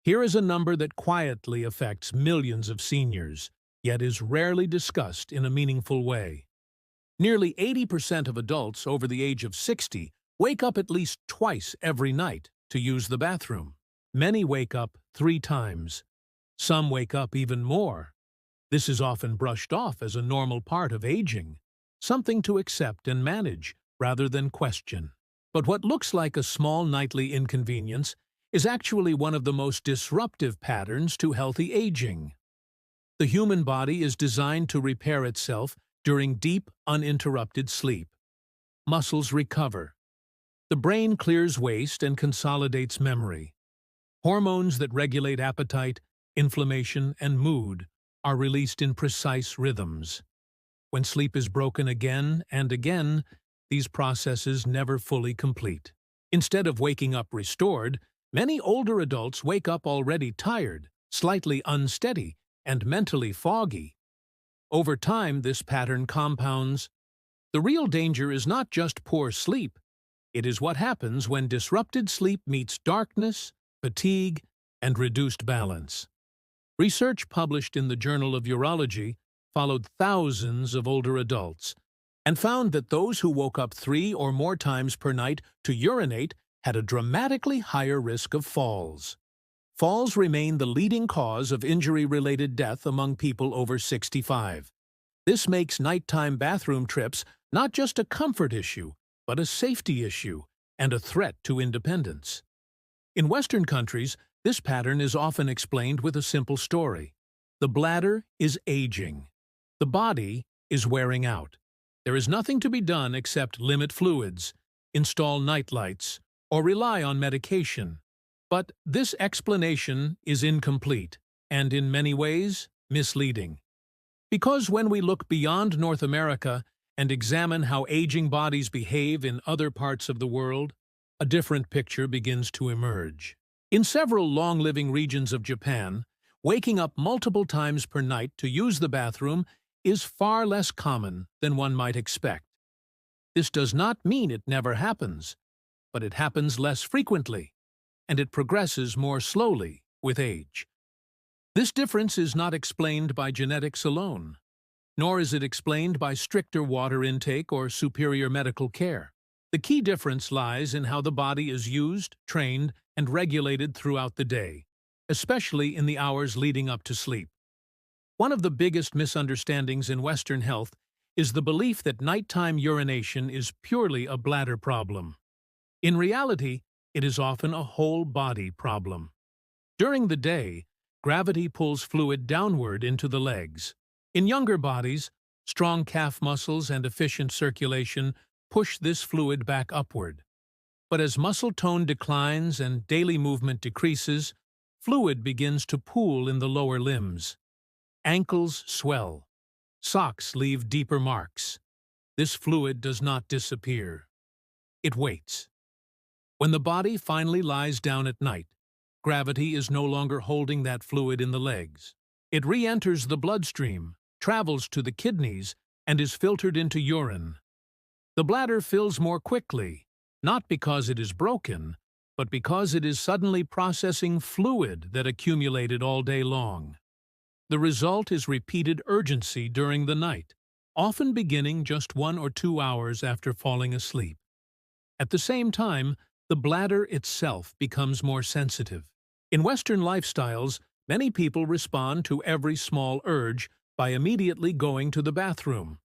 Here is a number that quietly affects millions of seniors, yet is rarely discussed in a meaningful way. Nearly 80% of adults over the age of 60 wake up at least twice every night to use the bathroom. Many wake up 3 times. Some wake up even more. This is often brushed off as a normal part of aging, something to accept and manage rather than question. But what looks like a small nightly inconvenience is actually one of the most disruptive patterns to healthy aging. The human body is designed to repair itself during deep, uninterrupted sleep. Muscles recover. The brain clears waste and consolidates memory. Hormones that regulate appetite, inflammation, and mood are released in precise rhythms. When sleep is broken again and again, these processes never fully complete. Instead of waking up restored, many older adults wake up already tired, slightly unsteady, and mentally foggy. Over time, this pattern compounds. The real danger is not just poor sleep. It is what happens when disrupted sleep meets darkness, fatigue, and reduced balance. Research published in the Journal of Urology followed thousands of older adults and found that those who woke up 3 or more times per night to urinate had a dramatically higher risk of falls. Falls remain the leading cause of injury-related death among people over 65. This makes nighttime bathroom trips not just a comfort issue, but a safety issue and a threat to independence. In Western countries, this pattern is often explained with a simple story. The bladder is aging. The body is wearing out. There is nothing to be done except limit fluids, install nightlights, or rely on medication. But this explanation is incomplete and, in many ways, misleading. Because when we look beyond North America and examine how aging bodies behave in other parts of the world, a different picture begins to emerge. In several long-living regions of Japan, waking up multiple times per night to use the bathroom is far less common than one might expect. This does not mean it never happens, but it happens less frequently, and it progresses more slowly with age. This difference is not explained by genetics alone, nor is it explained by stricter water intake or superior medical care. The key difference lies in how the body is used, trained, and regulated throughout the day, especially in the hours leading up to sleep. One of the biggest misunderstandings in Western health is the belief that nighttime urination is purely a bladder problem. In reality, it is often a whole-body problem. During the day, gravity pulls fluid downward into the legs. In younger bodies, strong calf muscles and efficient circulation push this fluid back upward. But as muscle tone declines and daily movement decreases, fluid begins to pool in the lower limbs. Ankles swell. Socks leave deeper marks. This fluid does not disappear. It waits. When the body finally lies down at night, gravity is no longer holding that fluid in the legs. It re-enters the bloodstream, travels to the kidneys, and is filtered into urine. The bladder fills more quickly, not because it is broken, but because it is suddenly processing fluid that accumulated all day long. The result is repeated urgency during the night, often beginning just 1 or 2 hours after falling asleep. At the same time, the bladder itself becomes more sensitive. In Western lifestyles, many people respond to every small urge by immediately going to the bathroom.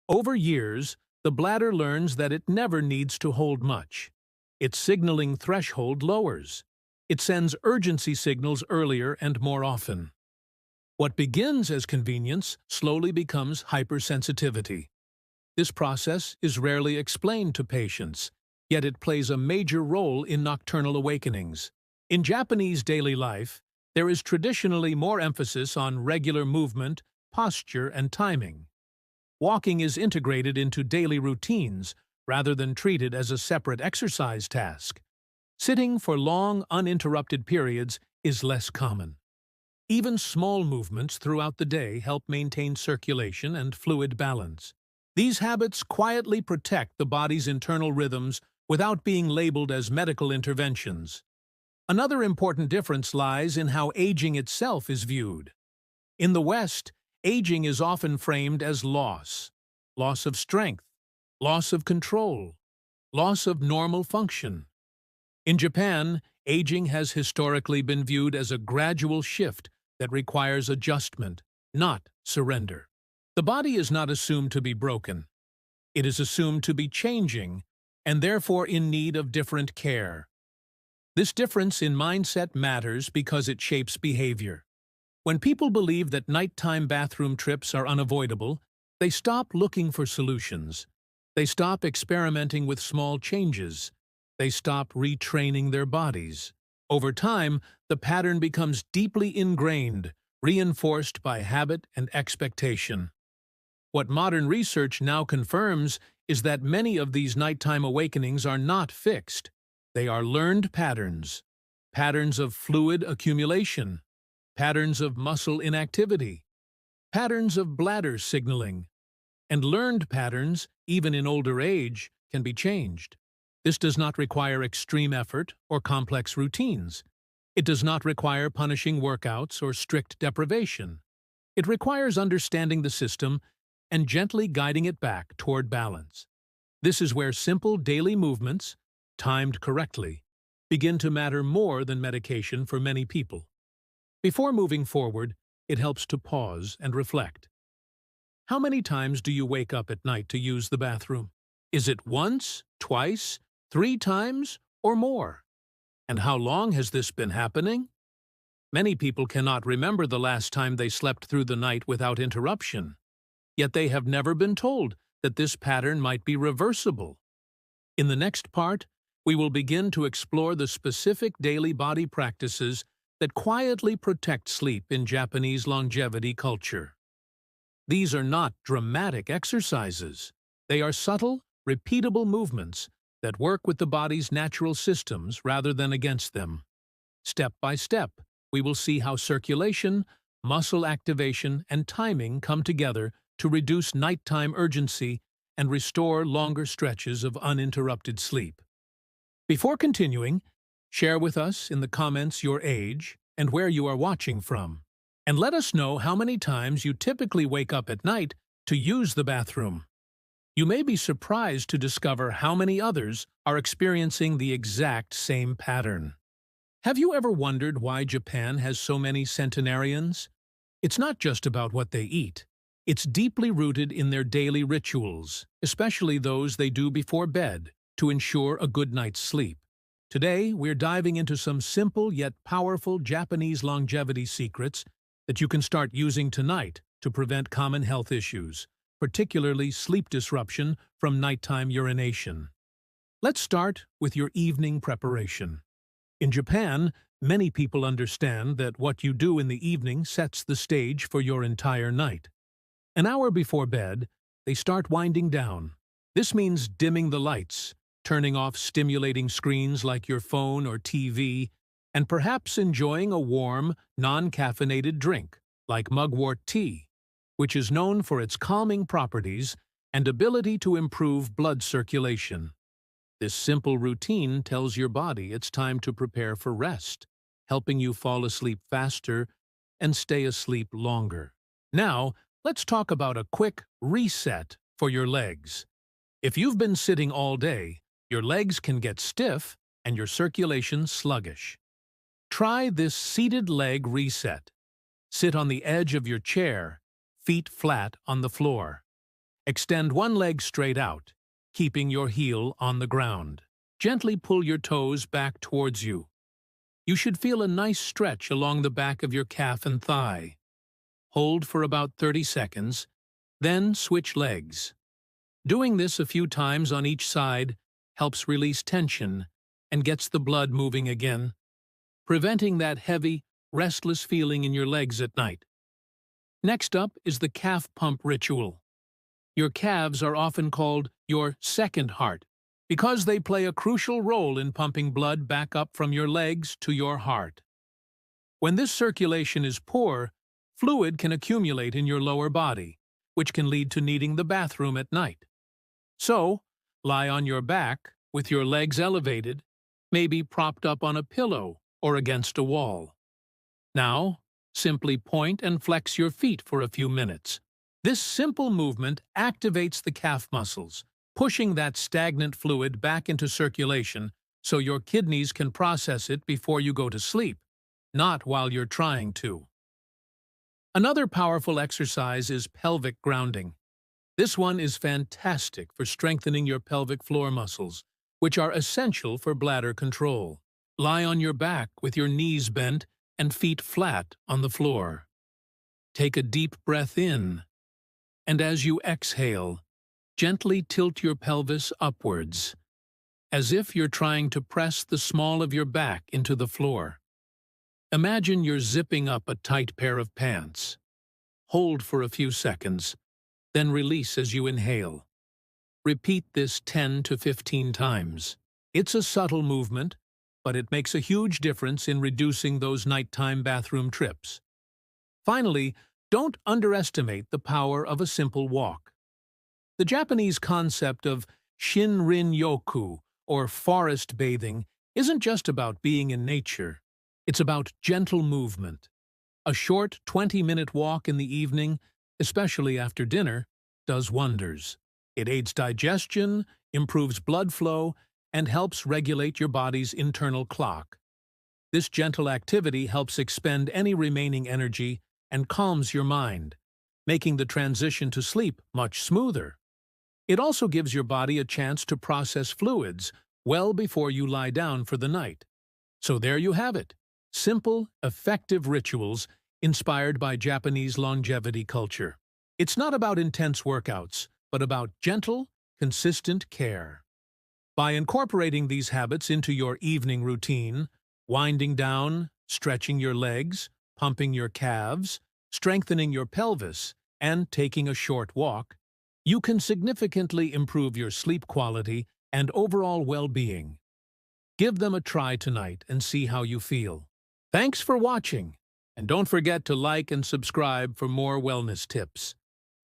Over years, the bladder learns that it never needs to hold much. Its signaling threshold lowers. It sends urgency signals earlier and more often. What begins as convenience slowly becomes hypersensitivity. This process is rarely explained to patients, yet it plays a major role in nocturnal awakenings. In Japanese daily life, there is traditionally more emphasis on regular movement, posture, and timing. Walking is integrated into daily routines rather than treated as a separate exercise task. Sitting for long, uninterrupted periods is less common. Even small movements throughout the day help maintain circulation and fluid balance. These habits quietly protect the body's internal rhythms without being labeled as medical interventions. Another important difference lies in how aging itself is viewed. In the West, aging is often framed as loss, loss of strength, loss of control, loss of normal function. In Japan, aging has historically been viewed as a gradual shift that requires adjustment, not surrender. The body is not assumed to be broken. It is assumed to be changing, and therefore in need of different care. This difference in mindset matters because it shapes behavior. When people believe that nighttime bathroom trips are unavoidable, they stop looking for solutions. They stop experimenting with small changes. They stop retraining their bodies. Over time, the pattern becomes deeply ingrained, reinforced by habit and expectation. What modern research now confirms is that many of these nighttime awakenings are not fixed. They are learned patterns, patterns of fluid accumulation, patterns of muscle inactivity, patterns of bladder signaling, and learned patterns, even in older age, can be changed. This does not require extreme effort or complex routines. It does not require punishing workouts or strict deprivation. It requires understanding the system and gently guiding it back toward balance. This is where simple daily movements, timed correctly, begin to matter more than medication for many people. Before moving forward, it helps to pause and reflect. How many times do you wake up at night to use the bathroom? Is it once, twice, 3 times, or more? And how long has this been happening? Many people cannot remember the last time they slept through the night without interruption. Yet they have never been told that this pattern might be reversible. In the next part, we will begin to explore the specific daily body practices that quietly protect sleep in Japanese longevity culture. These are not dramatic exercises. They are subtle, repeatable movements that work with the body's natural systems rather than against them. Step by step, we will see how circulation, muscle activation, and timing come together to reduce nighttime urgency and restore longer stretches of uninterrupted sleep. Before continuing, share with us in the comments your age and where you are watching from, and let us know how many times you typically wake up at night to use the bathroom. You may be surprised to discover how many others are experiencing the exact same pattern. Have you ever wondered why Japan has so many centenarians? It's not just about what they eat. It's deeply rooted in their daily rituals, especially those they do before bed, to ensure a good night's sleep. Today, we're diving into some simple yet powerful Japanese longevity secrets that you can start using tonight to prevent common health issues, particularly sleep disruption from nighttime urination. Let's start with your evening preparation. In Japan, many people understand that what you do in the evening sets the stage for your entire night. An hour before bed, they start winding down. This means dimming the lights, turning off stimulating screens like your phone or TV, and perhaps enjoying a warm, non-caffeinated drink, like mugwort tea, which is known for its calming properties and ability to improve blood circulation. This simple routine tells your body it's time to prepare for rest, helping you fall asleep faster and stay asleep longer. Now, let's talk about a quick reset for your legs. If you've been sitting all day, your legs can get stiff and your circulation sluggish. Try this seated leg reset. Sit on the edge of your chair, feet flat on the floor. Extend one leg straight out, keeping your heel on the ground. Gently pull your toes back towards you. You should feel a nice stretch along the back of your calf and thigh. Hold for about 30 seconds, then switch legs. Doing this a few times on each side helps release tension and gets the blood moving again, preventing that heavy, restless feeling in your legs at night. Next up is the calf pump ritual. Your calves are often called your second heart because they play a crucial role in pumping blood back up from your legs to your heart. When this circulation is poor, fluid can accumulate in your lower body, which can lead to needing the bathroom at night. So, lie on your back with your legs elevated, maybe propped up on a pillow or against a wall. Now, simply point and flex your feet for a few minutes. This simple movement activates the calf muscles, pushing that stagnant fluid back into circulation so your kidneys can process it before you go to sleep, not while you're trying to. Another powerful exercise is pelvic grounding. This one is fantastic for strengthening your pelvic floor muscles, which are essential for bladder control. Lie on your back with your knees bent and feet flat on the floor. Take a deep breath in, and as you exhale, gently tilt your pelvis upwards, as if you're trying to press the small of your back into the floor. Imagine you're zipping up a tight pair of pants. Hold for a few seconds, then release as you inhale. Repeat this 10 to 15 times. It's a subtle movement, but it makes a huge difference in reducing those nighttime bathroom trips. Finally, don't underestimate the power of a simple walk. The Japanese concept of shinrin-yoku, or forest bathing, isn't just about being in nature. It's about gentle movement. A short 20-minute walk in the evening, especially after dinner, does wonders. It aids digestion, improves blood flow, and helps regulate your body's internal clock. This gentle activity helps expend any remaining energy and calms your mind, making the transition to sleep much smoother. It also gives your body a chance to process fluids well before you lie down for the night. So there you have it. Simple, effective rituals inspired by Japanese longevity culture. It's not about intense workouts, but about gentle, consistent care. By incorporating these habits into your evening routine, winding down, stretching your legs, pumping your calves, strengthening your pelvis, and taking a short walk, you can significantly improve your sleep quality and overall well-being. Give them a try tonight and see how you feel. Thanks for watching, and don't forget to like and subscribe for more wellness tips.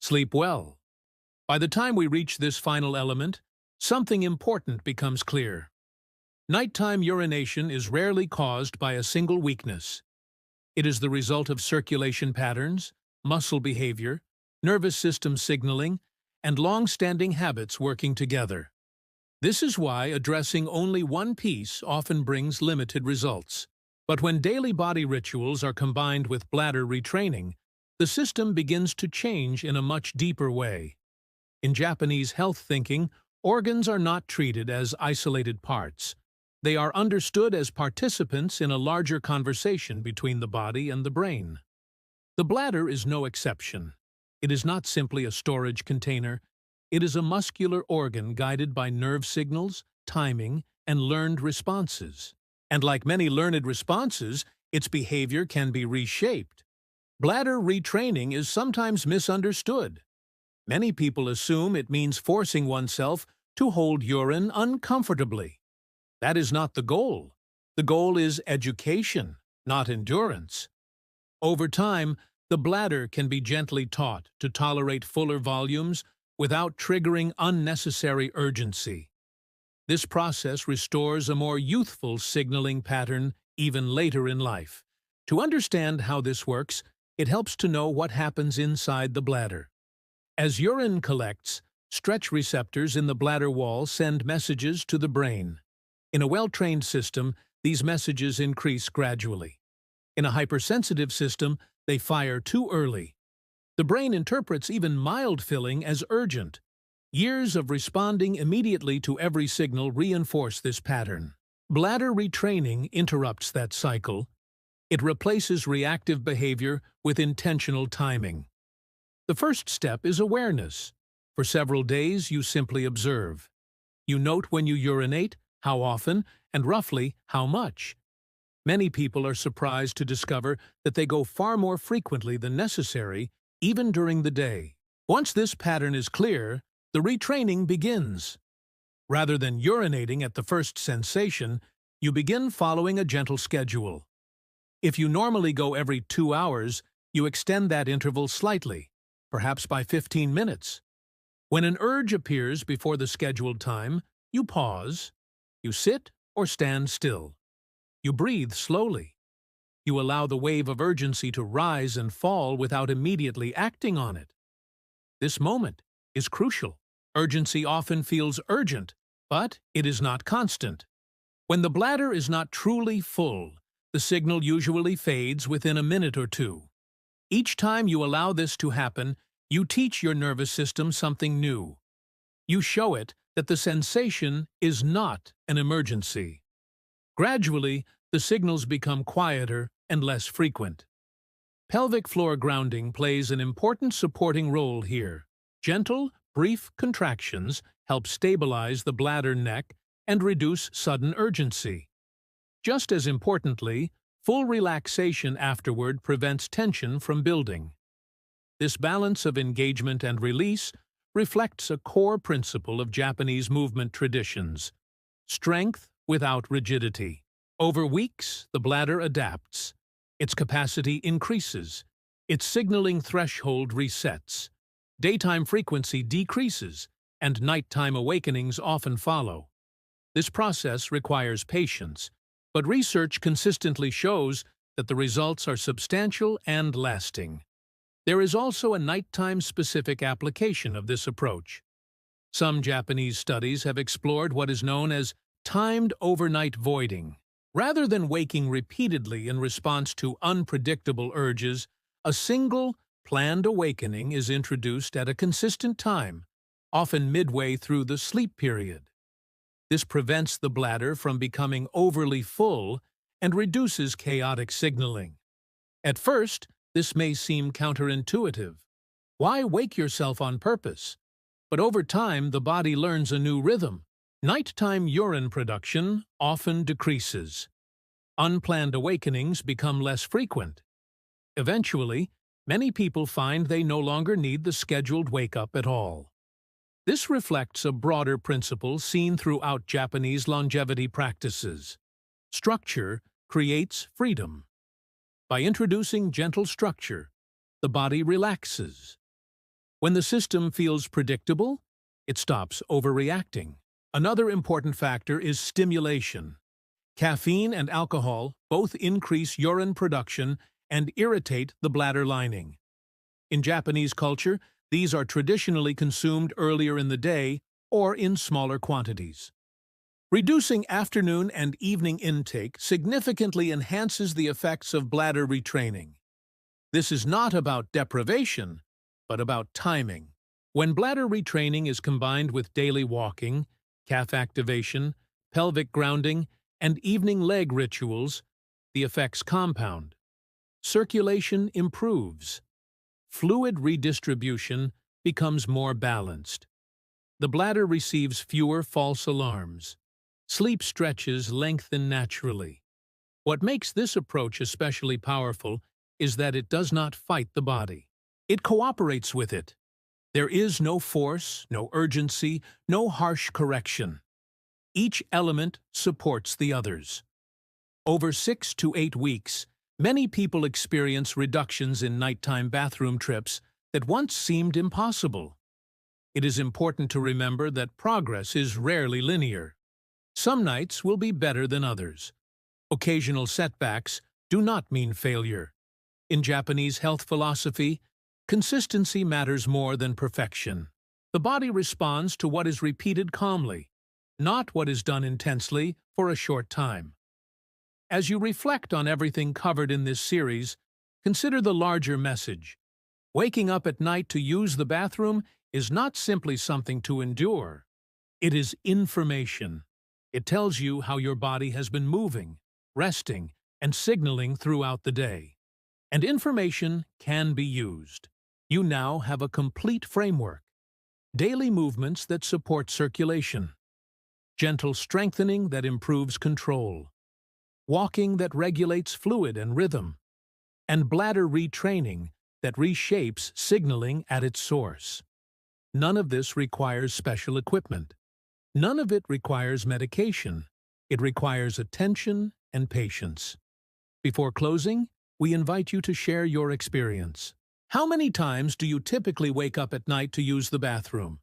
Sleep well. By the time we reach this final element, something important becomes clear. Nighttime urination is rarely caused by a single weakness. It is the result of circulation patterns, muscle behavior, nervous system signaling, and long-standing habits working together. This is why addressing only one piece often brings limited results. But when daily body rituals are combined with bladder retraining, the system begins to change in a much deeper way. In Japanese health thinking, organs are not treated as isolated parts. They are understood as participants in a larger conversation between the body and the brain. The bladder is no exception. It is not simply a storage container. It is a muscular organ guided by nerve signals, timing, and learned responses. And like many learned responses, its behavior can be reshaped. Bladder retraining is sometimes misunderstood. Many people assume it means forcing oneself to hold urine uncomfortably. That is not the goal. The goal is education, not endurance. Over time, the bladder can be gently taught to tolerate fuller volumes without triggering unnecessary urgency. This process restores a more youthful signaling pattern even later in life. To understand how this works, it helps to know what happens inside the bladder. As urine collects, stretch receptors in the bladder wall send messages to the brain. In a well-trained system, these messages increase gradually. In a hypersensitive system, they fire too early. The brain interprets even mild filling as urgent. Years of responding immediately to every signal reinforce this pattern. Bladder retraining interrupts that cycle. It replaces reactive behavior with intentional timing. The first step is awareness. For several days, you simply observe. You note when you urinate, how often, and roughly how much. Many people are surprised to discover that they go far more frequently than necessary, even during the day. Once this pattern is clear, the retraining begins. Rather than urinating at the first sensation, you begin following a gentle schedule. If you normally go every 2 hours, you extend that interval slightly, perhaps by 15 minutes. When an urge appears before the scheduled time, you pause. You sit or stand still. You breathe slowly. You allow the wave of urgency to rise and fall without immediately acting on it. This moment is crucial. Urgency often feels urgent, but it is not constant. When the bladder is not truly full, the signal usually fades within a minute or two. Each time you allow this to happen, you teach your nervous system something new. You show it that the sensation is not an emergency. Gradually, the signals become quieter and less frequent. Pelvic floor grounding plays an important supporting role here. Gentle, brief contractions help stabilize the bladder neck and reduce sudden urgency. Just as importantly, full relaxation afterward prevents tension from building. This balance of engagement and release reflects a core principle of Japanese movement traditions: strength without rigidity. Over weeks, the bladder adapts. Its capacity increases. Its signaling threshold resets. Daytime frequency decreases, and nighttime awakenings often follow. This process requires patience, but research consistently shows that the results are substantial and lasting. There is also a nighttime-specific application of this approach. Some Japanese studies have explored what is known as timed overnight voiding. Rather than waking repeatedly in response to unpredictable urges, a single, planned awakening is introduced at a consistent time, often midway through the sleep period. This prevents the bladder from becoming overly full and reduces chaotic signaling. At first, this may seem counterintuitive. Why wake yourself on purpose? But over time, the body learns a new rhythm. Nighttime urine production often decreases. Unplanned awakenings become less frequent. Eventually, many people find they no longer need the scheduled wake-up at all. This reflects a broader principle seen throughout Japanese longevity practices. Structure creates freedom. By introducing gentle structure, the body relaxes. When the system feels predictable, it stops overreacting. Another important factor is stimulation. Caffeine and alcohol both increase urine production and irritate the bladder lining. In Japanese culture, these are traditionally consumed earlier in the day or in smaller quantities. Reducing afternoon and evening intake significantly enhances the effects of bladder retraining. This is not about deprivation, but about timing. When bladder retraining is combined with daily walking, calf activation, pelvic grounding, and evening leg rituals, the effects compound. Circulation improves. Fluid redistribution becomes more balanced. The bladder receives fewer false alarms. Sleep stretches lengthen naturally. What makes this approach especially powerful is that it does not fight the body. It cooperates with it. There is no force, no urgency, no harsh correction. Each element supports the others. Over 6 to 8 weeks, many people experience reductions in nighttime bathroom trips that once seemed impossible. It is important to remember that progress is rarely linear. Some nights will be better than others. Occasional setbacks do not mean failure. In Japanese health philosophy, consistency matters more than perfection. The body responds to what is repeated calmly, not what is done intensely for a short time. As you reflect on everything covered in this series, consider the larger message. Waking up at night to use the bathroom is not simply something to endure. It is information. It tells you how your body has been moving, resting, and signaling throughout the day. And information can be used. You now have a complete framework. Daily movements that support circulation. Gentle strengthening that improves control. Walking that regulates fluid and rhythm. And bladder retraining that reshapes signaling at its source. None of this requires special equipment. None of it requires medication. It requires attention and patience. Before closing, we invite you to share your experience. How many times do you typically wake up at night to use the bathroom?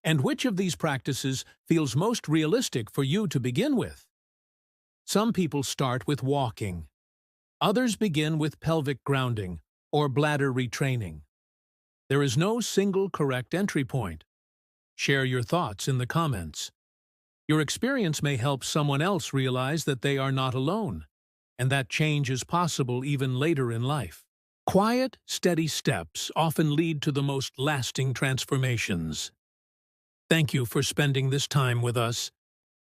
And which of these practices feels most realistic for you to begin with? Some people start with walking. Others begin with pelvic grounding or bladder retraining. There is no single correct entry point. Share your thoughts in the comments. Your experience may help someone else realize that they are not alone, and that change is possible even later in life. Quiet, steady steps often lead to the most lasting transformations. Thank you for spending this time with us.